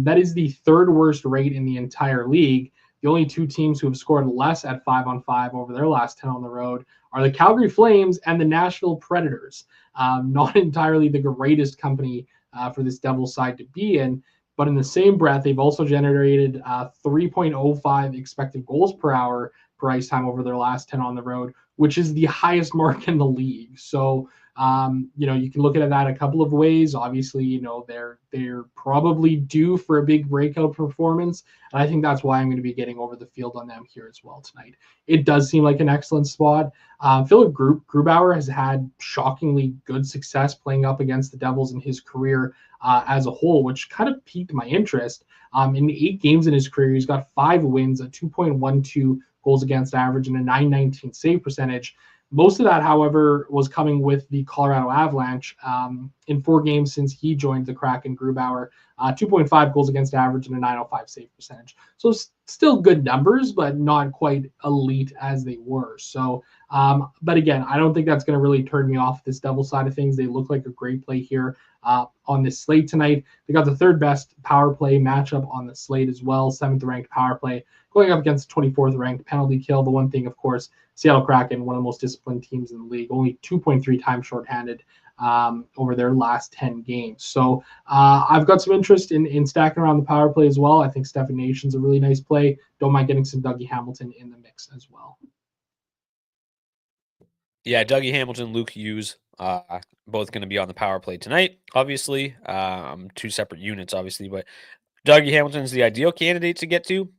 That is the third worst rate in the entire league. The only two teams who have scored less at 5-on-5 over their last 10 on the road are the Calgary Flames and the Nashville Predators. Not entirely the greatest company for this Devils side to be in, but in the same breath, they've also generated 3.05 expected goals per hour per ice time over their last 10 on the road, which is the highest mark in the league. So, you can look at that a couple of ways. Obviously, they're probably due for a big breakout performance, and I think that's why I'm going to be getting over the field on them here as well tonight. It does seem like an excellent spot. Philip Grubauer has had shockingly good success playing up against the Devils in his career as a whole, which kind of piqued my interest. In 8 games in his career, he's got 5 wins, a 2.12 goals against average, and a 919 save percentage. Most of that, however, was coming with the Colorado Avalanche. In 4 games since he joined the Kraken, Grubauer, 2.5 goals against average and a 905 save percentage. So still good numbers, but not quite elite as they were. So, but again, I don't think that's going to really turn me off this Devil side of things. They look like a great play here on this slate tonight. They got the 3rd best power play matchup on the slate as well, 7th ranked power play, going up against 24th ranked penalty kill. The one thing, of course, Seattle Kraken, one of the most disciplined teams in the league, only 2.3 times shorthanded over their last 10 games. So I've got some interest in stacking around the power play as well. I think Stefan Nation's a really nice play. Don't mind getting some Dougie Hamilton in the mix as well. Yeah, Dougie Hamilton, Luke Hughes, both going to be on the power play tonight, obviously. 2 separate units, obviously, but Dougie Hamilton is the ideal candidate to get to.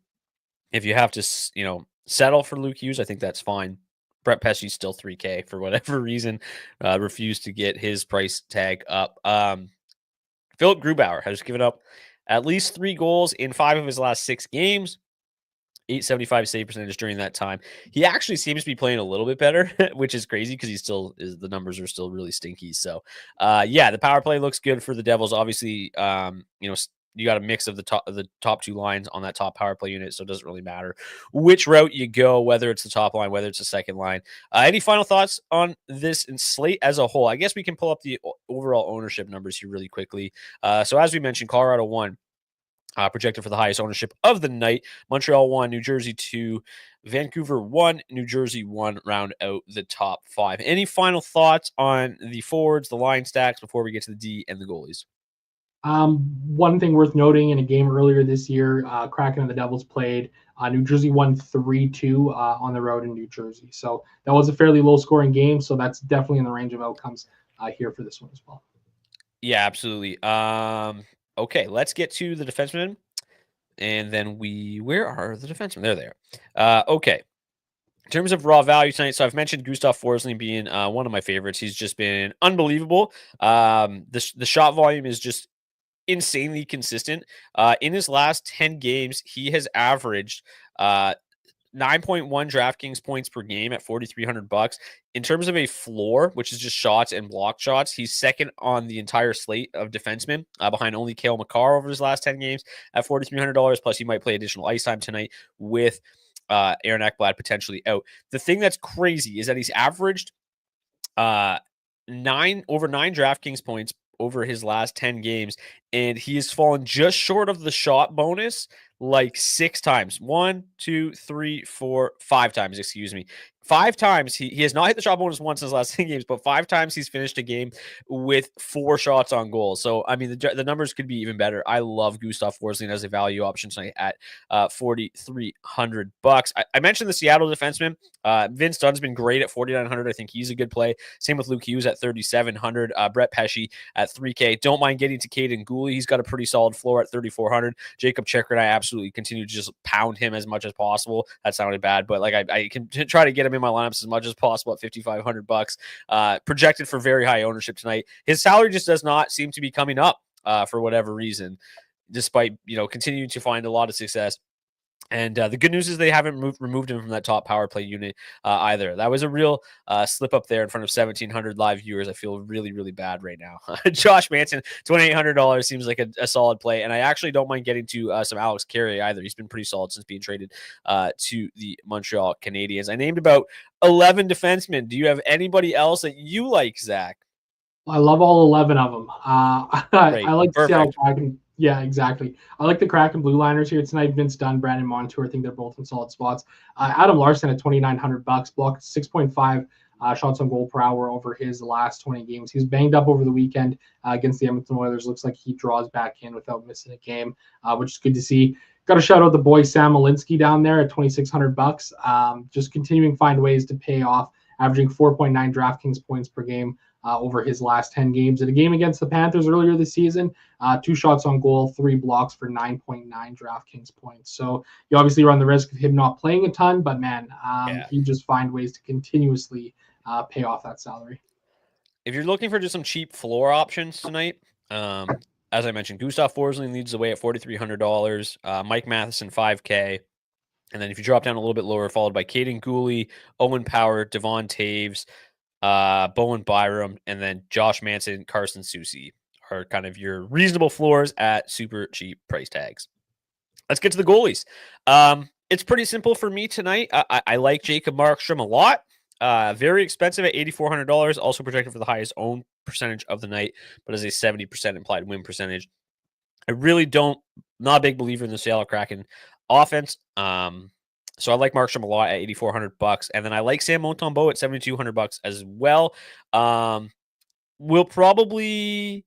If you have to, settle for Luke Hughes, I think that's fine. Brett Pesce's still 3K for whatever reason, refused to get his price tag up. Philip Grubauer has given up at least 3 goals in 5 of his last 6 games. 875 save percentage during that time. He actually seems to be playing a little bit better, which is crazy because the numbers are still really stinky. So, yeah, the power play looks good for the Devils. Obviously, you got a mix of the top 2 lines on that top power play unit, so it doesn't really matter which route you go, whether it's the top line, whether it's the second line. Any final thoughts on this and slate as a whole? I guess we can pull up the overall ownership numbers here really quickly. So as we mentioned, Colorado won. Projected for the highest ownership of the night. Montreal 1, New Jersey 2, Vancouver 1, New Jersey 1 round out the top 5. Any final thoughts on the forwards, the line stacks before we get to the D and the goalies? One thing worth noting, in a game earlier this year, Kraken and the Devils played. New Jersey won 3-2 on the road in New Jersey. So that was a fairly low-scoring game, so that's definitely in the range of outcomes here for this one as well. Yeah, absolutely. Okay, let's get to the defensemen. And then where are the defensemen? There they are. Okay. In terms of raw value tonight, so I've mentioned Gustav Forsling being one of my favorites. He's just been unbelievable. The shot volume is just insanely consistent. In his last 10 games, he has averaged 9.1 DraftKings points per game at $4,300. In terms of a floor, which is just shots and block shots, he's second on the entire slate of defensemen, behind only Cale Makar over his last 10 games at $4,300. Plus, he might play additional ice time tonight with Aaron Ekblad potentially out. The thing that's crazy is that he's averaged over 9 DraftKings points over his last 10 games, and he has fallen just short of the shot bonus like 6 times. 1, 2, 3, 4, 5 times, excuse me. 5 times. He has not hit the shot bonus once in his last 10 games, but 5 times he's finished a game with 4 shots on goal. So, I mean, the numbers could be even better. I love Gustav Forsling as a value option tonight at $4,300. I mentioned the Seattle defenseman. Vince Dunn's been great at $4,900. I think he's a good play. Same with Luke Hughes at $3,700. Brett Pesce at $3K. Don't mind getting to Caden Gooley. He's got a pretty solid floor at $3,400. Jacob Checker and I absolutely continue to just pound him as much as possible. That sounded bad, but like I can try to get him in my lineups as much as possible at $5,500. Projected for very high ownership tonight. His salary just does not seem to be coming up for whatever reason, despite continuing to find a lot of success. And the good news is they haven't removed him from that top power play unit either. That was a real slip up there in front of 1,700 live viewers. I feel really, really bad right now. Josh Manson, $2,800 seems like a solid play. And I actually don't mind getting to some Alex Carey either. He's been pretty solid since being traded to the Montreal Canadiens. I named about 11 defensemen. Do you have anybody else that you like, Zach? I love all 11 of them. I like the Seattle Kraken. Yeah, exactly. I like the Kraken blue liners here tonight. Vince Dunn, Brandon Montour. I think they're both in solid spots. Adam Larson at $2,900, blocked 6.5 shots on goal per hour over his last 20 games. He was banged up over the weekend against the Edmonton Oilers. Looks like he draws back in without missing a game, which is good to see. Got to shout out the boy Sam Malinsky down there at $2,600. Just continuing to find ways to pay off, averaging 4.9 DraftKings points per game over his last 10 games. In a game against the Panthers earlier this season, 2 shots on goal, 3 blocks for 9.9 DraftKings points. So you obviously run the risk of him not playing a ton, but man, he just find ways to continuously pay off that salary. If you're looking for just some cheap floor options tonight, as I mentioned, Gustav Forsling leads the way at $4,300. Mike Matheson, $5K. And then if you drop down a little bit lower, followed by Caden Gooley, Owen Power, Devon Taves, Bowen Byram, and then Josh Manson, Carson Soucy are kind of your reasonable floors at super cheap price tags. Let's get to the goalies. It's pretty simple for me tonight. I like Jacob Markstrom a lot. Very expensive at $8,400. Also projected for the highest owned percentage of the night, but as a 70% implied win percentage. I really not a big believer in the Seattle Kraken offense. So I like Markstrom a lot at $8,400, and then I like Sam Montembeault at $7,200 as well. We'll probably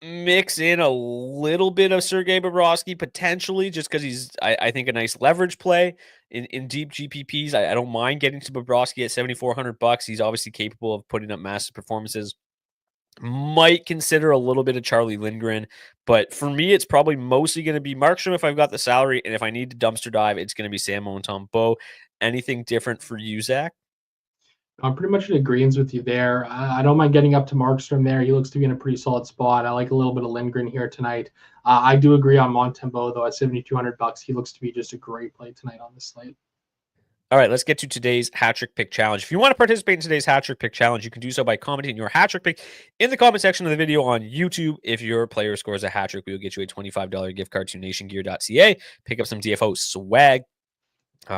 mix in a little bit of Sergei Bobrovsky potentially, just because he's, I think, a nice leverage play in deep GPPs. I don't mind getting to Bobrovsky at $7,400. He's obviously capable of putting up massive performances. Might consider a little bit of Charlie Lindgren, but for me, it's probably mostly going to be Markstrom if I've got the salary, and if I need to dumpster dive, it's going to be Sam Montembeault. Anything different for you, Zach? I'm pretty much in agreement with you there. I don't mind getting up to Markstrom there. He looks to be in a pretty solid spot. I like a little bit of Lindgren here tonight. I do agree on Montembeault, though, at $7,200. He looks to be just a great play tonight on the slate. All right, let's get to today's Hat Trick Pick Challenge. If you want to participate in today's Hat Trick Pick Challenge, you can do so by commenting your Hat Trick Pick in the comment section of the video on YouTube. If your player scores a hat trick, we will get you a $25 gift card to nationgear.ca. Pick up some DFO swag.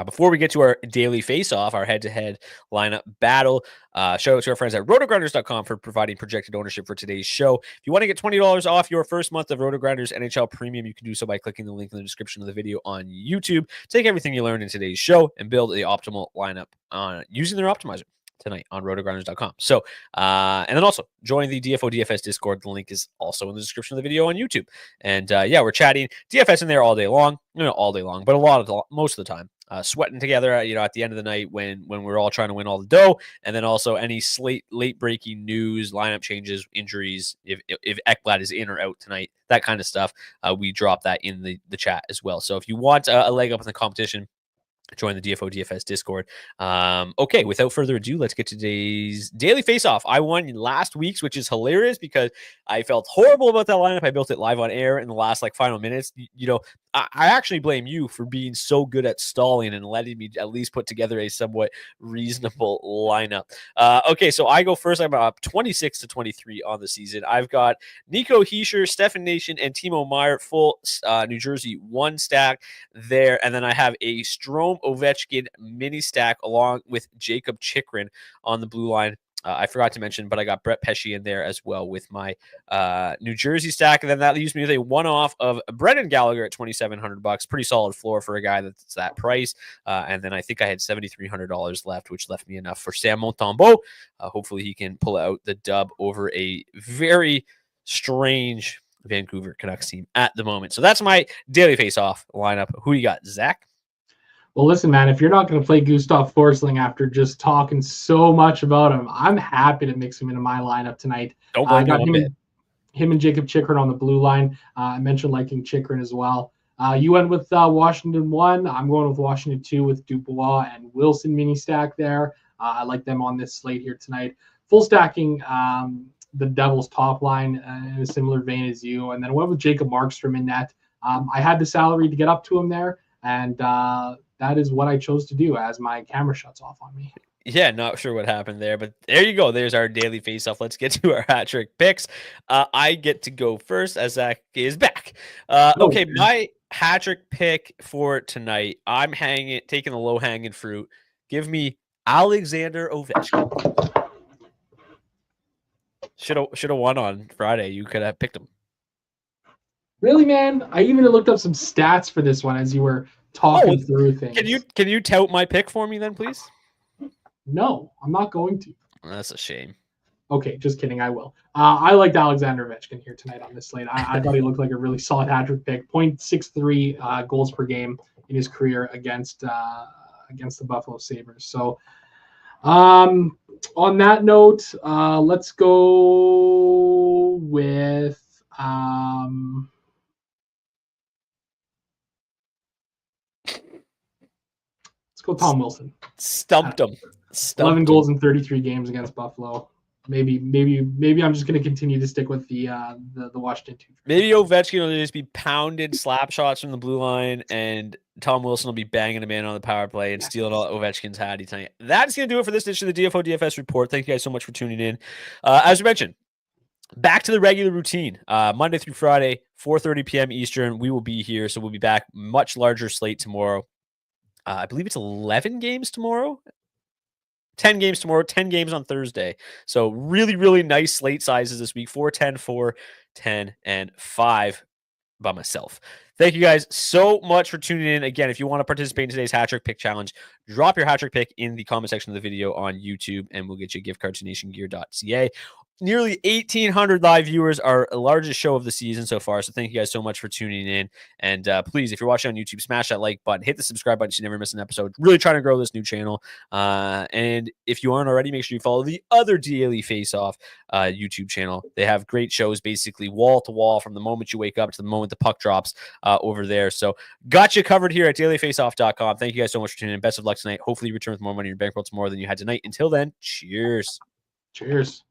Before we get to our daily face-off, our head-to-head lineup battle, shout out to our friends at rotogrinders.com for providing projected ownership for today's show. If you want to get $20 off your first month of Rotogrinders NHL Premium, you can do so by clicking the link in the description of the video on YouTube. Take everything you learned in today's show and build the optimal lineup using their optimizer tonight on rotogrinders.com. So, and then also join the DFO DFS Discord. The link is also in the description of the video on YouTube. And yeah, we're chatting DFS in there all day long. Not all day long, but most of the time. Sweating together, at the end of the night when we're all trying to win all the dough, and then also any late breaking news, lineup changes, injuries, if Ekblad is in or out tonight, that kind of stuff, we drop that in the chat as well. So if you want a leg up in the competition, join the DFO DFS Discord. Okay, without further ado, let's get to today's daily face-off. I won last week's, which is hilarious because I felt horrible about that lineup. I built it live on air in the last final minutes. I actually blame you for being so good at stalling and letting me at least put together a somewhat reasonable lineup. Okay, so I go first. I'm up 26-23 on the season. I've got Nico Hischier, Stefan Nation, and Timo Meier, full New Jersey 1 stack there. And then I have a Strome Ovechkin mini stack along with Jacob Chikrin on the blue line. I forgot to mention, but I got Brett Pesce in there as well with my New Jersey stack. And then that leaves me with a one-off of Brendan Gallagher at $2,700. Pretty solid floor for a guy that's that price. And then I think I had $7,300 left, which left me enough for Sam Montembeault. Hopefully he can pull out the dub over a very strange Vancouver Canucks team at the moment. So that's my daily face-off lineup. Who you got, Zach? Well, listen, man, if you're not going to play Gustav Forsling after just talking so much about him, I'm happy to mix him into my lineup tonight. I got him and Jacob Chikrin on the blue line. I mentioned liking Chikrin as well. You went with Washington 1. I'm going with Washington 2 with Dubois and Wilson mini stack there. I like them on this slate here tonight. Full stacking the Devils top line in a similar vein as you. And then I went with Jacob Markstrom in that. I had the salary to get up to him there, and that is what I chose to do as my camera shuts off on me. Yeah, not sure what happened there, but there you go. There's our daily face-off. Let's get to our hat trick picks. I get to go first as Zach is back. Okay, my hat trick pick for tonight, I'm taking the low-hanging fruit. Give me Alexander Ovechkin. Should have won on Friday. You could have picked him. Really, man? I even looked up some stats for this one as you were talking through things. Can you tout my pick for me then, please? No, I'm not going to. That's a shame. Okay, just kidding. I will. I liked Alexander Ovechkin here tonight on this slate. I thought he looked like a really solid hat-trick pick. 0.63 goals per game in his career against the Buffalo Sabres. So, on that note, let's go with let's go Tom Wilson. Stumped him. 11 goals in 33 games against Buffalo. Maybe I'm just going to continue to stick with the Washington 2. Maybe Ovechkin will just be pounded slap shots from the blue line, and Tom Wilson will be banging a man on the power play and stealing all Ovechkin's hattie tonight. That's going to do it for this edition of the DFO DFS report. Thank you guys so much for tuning in. As we mentioned, back to the regular routine. Monday through Friday, 4:30 p.m. Eastern. We will be here, so we'll be back. Much larger slate tomorrow. I believe it's 11 games tomorrow. 10 games tomorrow, 10 games on Thursday. So really, really nice slate sizes this week. 4, 10, 4, 10, and 5 by myself. Thank you guys so much for tuning in. Again, if you want to participate in today's hat trick pick challenge, drop your hat trick pick in the comment section of the video on YouTube, and we'll get you a gift card to nationgear.ca. Nearly 1,800 live viewers, our largest show of the season so far. So thank you guys so much for tuning in. And please, if you're watching on YouTube, smash that like button, hit the subscribe button so you never miss an episode. Really trying to grow this new channel. And if you aren't already, make sure you follow the other Daily Faceoff YouTube channel. They have great shows, basically wall to wall from the moment you wake up to the moment the puck drops over there. So got you covered here at dailyfaceoff.com. Thank you guys so much for tuning in. Best of luck tonight. Hopefully you return with more money in your bankroll tomorrow than you had tonight. Until then, cheers. Cheers.